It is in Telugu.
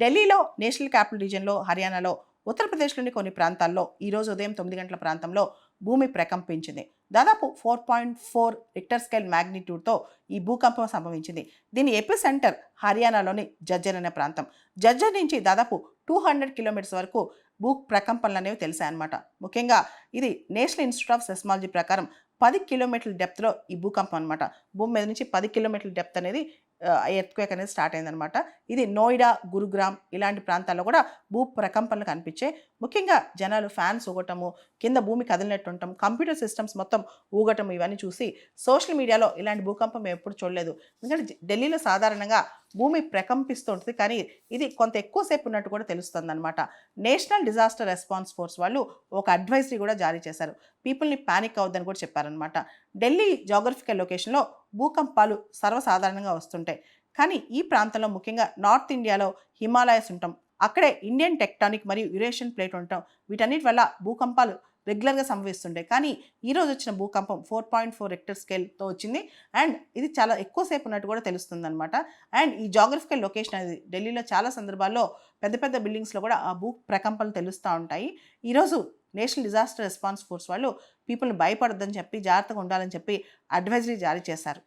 ఢిల్లీలో, నేషనల్ క్యాపిటల్ రీజియన్లో, హర్యానాలో, ఉత్తరప్రదేశ్లోని కొన్ని ప్రాంతాల్లో ఈరోజు ఉదయం 9 గంటల ప్రాంతంలో భూమి ప్రకంపించింది. దాదాపు 4.4 రిక్టర్ స్కేల్ మ్యాగ్నిట్యూడ్తో ఈ భూకంపం సంభవించింది. దీని ఎపి సెంటర్ హర్యానాలోని జజ్జర్ అనే ప్రాంతం. జజ్జర్ నుంచి దాదాపు 200 కిలోమీటర్స్ వరకు భూ ప్రకంపనలు అనేవి తెలిసాయన్నమాట. ముఖ్యంగా ఇది నేషనల్ ఇన్స్టిట్యూట్ ఆఫ్ సెస్మాలజీ ప్రకారం 10 కిలోమీటర్ల డెప్త్లో ఈ భూకంపం అనమాట. భూమి మీద నుంచి 10 కిలోమీటర్ల డెప్త్ అనేది ఎర్త్క్వేక్ అనేది స్టార్ట్ అయిందనమాట. ఇది నోయిడా, గురుగ్రామ్ ఇలాంటి ప్రాంతాల్లో కూడా భూ ప్రకంపనలు కనిపించాయి. ముఖ్యంగా జనాలు ఫ్యాన్స్ ఊగటము, కింద భూమి కదిలినట్టు ఉండటం, కంప్యూటర్ సిస్టమ్స్ మొత్తం ఊగటం ఇవన్నీ చూసి సోషల్ మీడియాలో ఇలాంటి భూకంపం మేము ఎప్పుడు చూడలేదు. ఎందుకంటే ఢిల్లీలో సాధారణంగా భూమి ప్రకంపిస్తూ ఉంటుంది, కానీ ఇది కొంత ఎక్కువసేపు ఉన్నట్టు కూడా తెలుస్తుంది అనమాట. నేషనల్ డిజాస్టర్ రెస్పాన్స్ ఫోర్స్ వాళ్ళు ఒక అడ్వైజరీ కూడా జారీ చేశారు. పీపుల్ని ప్యానిక్ అవ్వద్దని కూడా చెప్పారనమాట. ఢిల్లీ జాగ్రఫికల్ లొకేషన్లో భూకంపాలు సర్వసాధారణంగా వస్తుంటాయి, కానీ ఈ ప్రాంతంలో ముఖ్యంగా నార్త్ ఇండియాలో హిమాలయస్ ఉంటాం, అక్కడే ఇండియన్ టెక్టానిక్ మరియు యురేషియన్ ప్లేట్ ఉంటాం. వీటన్నిటి వల్ల భూకంపాలు రెగ్యులర్గా సంభవిస్తుంటాయి. కానీ ఈరోజు వచ్చిన భూకంపం 4.4 రిక్టర్ స్కేల్తో వచ్చింది. అండ్ ఇది చాలా ఎక్కువసేపు ఉన్నట్టు కూడా తెలుస్తుంది అనమాట. అండ్ ఈ జాగ్రఫికల్ లొకేషన్ అనేది ఢిల్లీలో చాలా సందర్భాల్లో పెద్ద పెద్ద బిల్డింగ్స్లో కూడా ఆ భూ ప్రకంపనలు తెలుస్తూ ఉంటాయి. ఈరోజు నేషనల్ డిజాస్టర్ రెస్పాన్స్ ఫోర్స్ వాళ్ళు పీపుల్ని భయపడొద్దని చెప్పి, జాగ్రత్తగా ఉండాలని చెప్పి అడ్వైజరీ జారీ చేశారు.